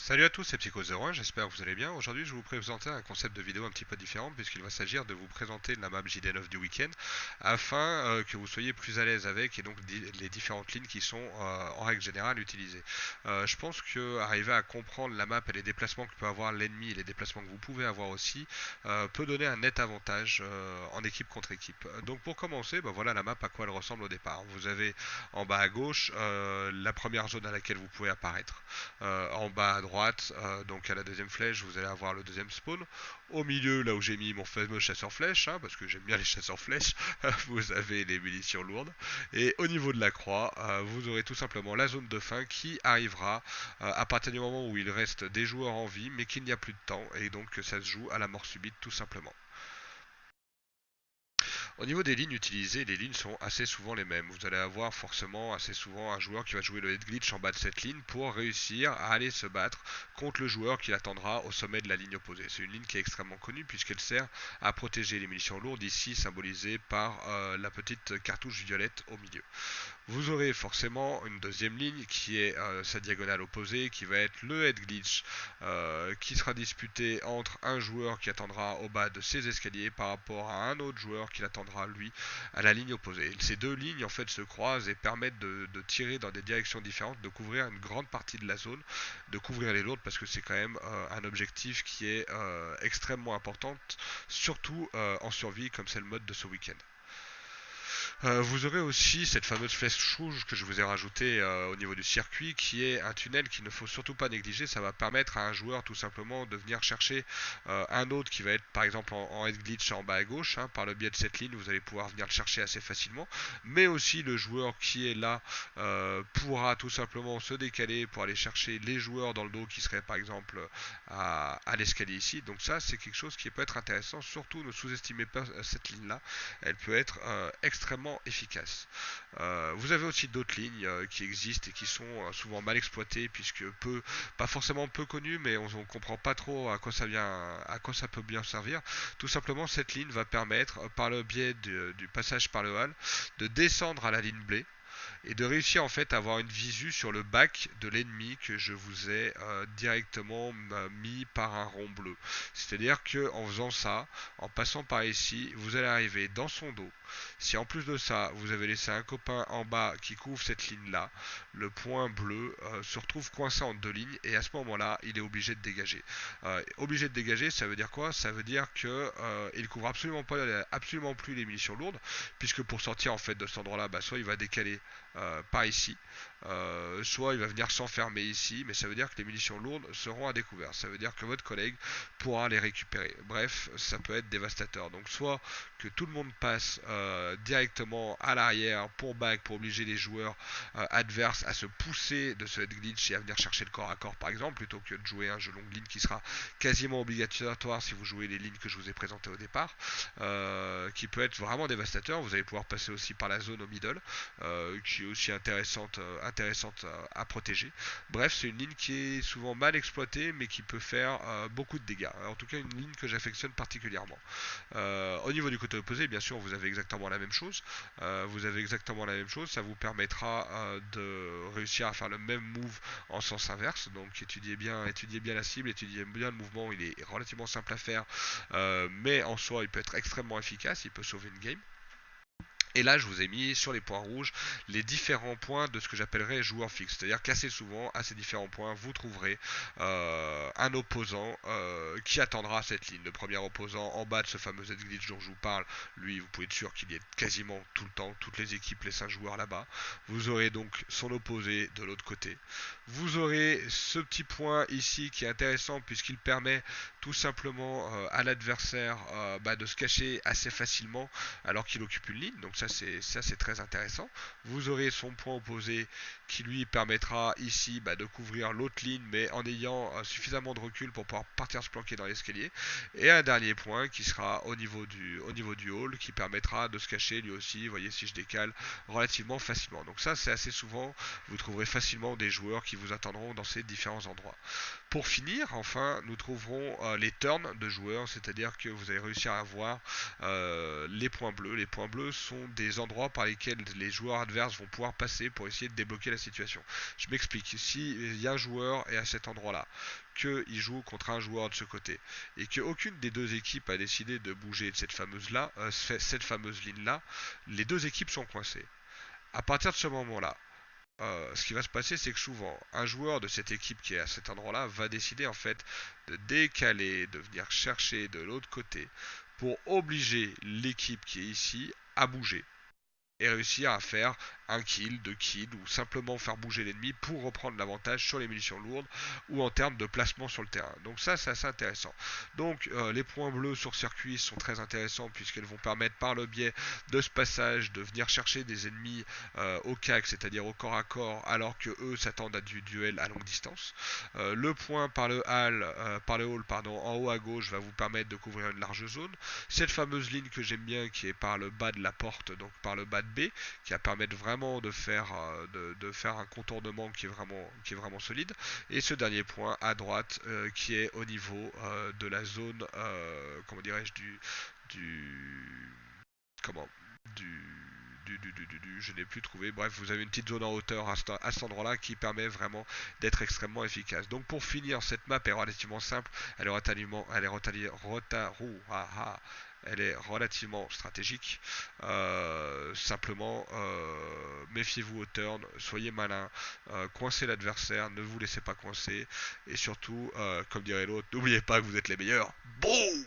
Salut à tous, c'est Psycho01, j'espère que vous allez bien. Aujourd'hui, je vais vous présenter un concept de vidéo un petit peu différent puisqu'il va s'agir de vous présenter la map JD9 du week-end afin que vous soyez plus à l'aise avec et donc les différentes lignes qui sont en règle générale utilisées. Je pense que arriver à comprendre la map et les déplacements que peut avoir l'ennemi et les déplacements que vous pouvez avoir aussi peut donner un net avantage en équipe contre équipe. Donc pour commencer, bah voilà la map à quoi elle ressemble au départ. Vous avez en bas à gauche la première zone à laquelle vous pouvez apparaître. En bas à droite, donc à la deuxième flèche, vous allez avoir le deuxième spawn. Au milieu, là où j'ai mis mon fameux chasseur flèche, hein, parce que j'aime bien les chasseurs flèches, vous avez les munitions lourdes. Et au niveau de la croix, vous aurez tout simplement la zone de fin qui arrivera à partir du moment où il reste des joueurs en vie, mais qu'il n'y a plus de temps, et donc ça se joue à la mort subite tout simplement. Au niveau des lignes utilisées, les lignes sont assez souvent les mêmes. Vous allez avoir forcément assez souvent un joueur qui va jouer le head glitch en bas de cette ligne pour réussir à aller se battre contre le joueur qui l'attendra au sommet de la ligne opposée. C'est une ligne qui est extrêmement connue puisqu'elle sert à protéger les munitions lourdes, ici symbolisées par la petite cartouche violette au milieu. Vous aurez forcément une deuxième ligne qui est sa diagonale opposée, qui va être le head glitch, qui sera disputé entre un joueur qui attendra au bas de ses escaliers par rapport à un autre joueur qui l'attendra lui à la ligne opposée. Ces deux lignes en fait se croisent et permettent de tirer dans des directions différentes, de couvrir une grande partie de la zone, de couvrir les lourdes parce que c'est quand même un objectif qui est extrêmement important, surtout en survie comme c'est le mode de ce week-end. Vous aurez aussi cette fameuse flèche rouge que je vous ai rajoutée au niveau du circuit, qui est un tunnel qu'il ne faut surtout pas négliger. Ça va permettre à un joueur tout simplement de venir chercher un autre qui va être par exemple en head glitch en bas à gauche. Hein, par le biais de cette ligne, vous allez pouvoir venir le chercher assez facilement. Mais aussi le joueur qui est là pourra tout simplement se décaler pour aller chercher les joueurs dans le dos qui seraient par exemple à l'escalier ici. Donc ça, c'est quelque chose qui peut être intéressant. Surtout, ne sous-estimez pas cette ligne-là, elle peut être extrêmement efficace. Vous avez aussi d'autres lignes qui existent et qui sont souvent mal exploitées puisque pas forcément peu connues, mais on ne comprend pas trop à quoi ça peut bien servir. Tout simplement, cette ligne va permettre, par le biais du passage par le hall, de descendre à la ligne blé et de réussir en fait à avoir une visu sur le bac de l'ennemi que je vous ai directement mis par un rond bleu. C'est-à-dire que en faisant ça, en passant par ici, vous allez arriver dans son dos. Si en plus de ça, vous avez laissé un copain en bas qui couvre cette ligne-là, le point bleu se retrouve coincé entre deux lignes et à ce moment-là, il est obligé de dégager. Obligé de dégager, ça veut dire quoi? Ça veut dire que il couvre absolument plus les munitions lourdes, puisque pour sortir en fait de cet endroit-là, bah, soit il va décaler par ici, soit il va venir s'enfermer ici, mais ça veut dire que les munitions lourdes seront à découvert. Ça veut dire que votre collègue pourra les récupérer. Bref, ça peut être dévastateur. Donc soit que tout le monde passe directement à l'arrière pour back, pour obliger les joueurs adverses à se pousser de ce head glitch et à venir chercher le corps à corps par exemple, plutôt que de jouer un jeu longue ligne qui sera quasiment obligatoire si vous jouez les lignes que je vous ai présentées au départ, qui peut être vraiment dévastateur. Vous allez pouvoir passer aussi par la zone au middle, qui est aussi intéressante à protéger. Bref, c'est une ligne qui est souvent mal exploitée, mais qui peut faire beaucoup de dégâts. En tout cas, une ligne que j'affectionne particulièrement. Au niveau du côté opposé, bien sûr, vous avez exactement la même chose. Ça vous permettra de réussir à faire le même move en sens inverse. Donc, étudiez bien la cible, étudiez bien le mouvement. Il est relativement simple à faire, mais en soi, il peut être extrêmement efficace. Il peut sauver une game. Et là, je vous ai mis sur les points rouges les différents points de ce que j'appellerais joueur fixe. C'est-à-dire qu'assez souvent, à ces différents points, vous trouverez un opposant qui attendra cette ligne. Le premier opposant en bas de ce fameux Z-Glitch dont je vous parle, lui, vous pouvez être sûr qu'il y est quasiment tout le temps, toutes les équipes, les 5 joueurs là-bas. Vous aurez donc son opposé de l'autre côté. Vous aurez ce petit point ici qui est intéressant puisqu'il permet tout simplement à l'adversaire de se cacher assez facilement alors qu'il occupe une ligne. Donc ça c'est très intéressant. Vous aurez son point opposé qui lui permettra ici de couvrir l'autre ligne, mais en ayant suffisamment de recul pour pouvoir partir se planquer dans l'escalier. Et un dernier point qui sera au niveau du hall, qui permettra de se cacher lui aussi, vous voyez si je décale, relativement facilement. Donc ça c'est assez souvent, vous trouverez facilement des joueurs qui vous attendront dans ces différents endroits. Pour finir, enfin, nous trouverons les turns de joueurs, c'est-à-dire que vous allez réussir à avoir les points bleus. Les points bleus sont des endroits par lesquels les joueurs adverses vont pouvoir passer pour essayer de débloquer la situation. Je m'explique. Si il y a un joueur et à cet endroit-là, qu'il joue contre un joueur de ce côté, et qu'aucune des deux équipes a décidé de bouger de cette fameuse ligne-là, les deux équipes sont coincées. À partir de ce moment-là, ce qui va se passer, c'est que souvent, un joueur de cette équipe qui est à cet endroit-là va décider en fait de décaler, de venir chercher de l'autre côté pour obliger l'équipe qui est ici à bouger et réussir à faire un kill, deux kills ou simplement faire bouger l'ennemi pour reprendre l'avantage sur les munitions lourdes ou en termes de placement sur le terrain. Donc ça c'est assez intéressant. Donc les points bleus sur circuit sont très intéressants puisqu'elles vont permettre par le biais de ce passage de venir chercher des ennemis au CAC, c'est-à-dire au corps à corps, alors que eux s'attendent à du duel à longue distance. Le point par le hall pardon, en haut à gauche va vous permettre de couvrir une large zone. Cette fameuse ligne que j'aime bien qui est par le bas de la porte, donc par le bas de B, qui va permettre vraiment de faire un contournement qui est vraiment solide. Et ce dernier point à droite qui est au niveau de la zone, comment dirais-je, du comment je n'ai plus trouvé. Bref, vous avez une petite zone en hauteur à cet endroit-là qui permet vraiment d'être extrêmement efficace. Donc pour finir, cette map est relativement simple. Elle est relativement stratégique. Simplement, méfiez-vous au turn, soyez malin, coincez l'adversaire, ne vous laissez pas coincer, et surtout, comme dirait l'autre, n'oubliez pas que vous êtes les meilleurs. Bon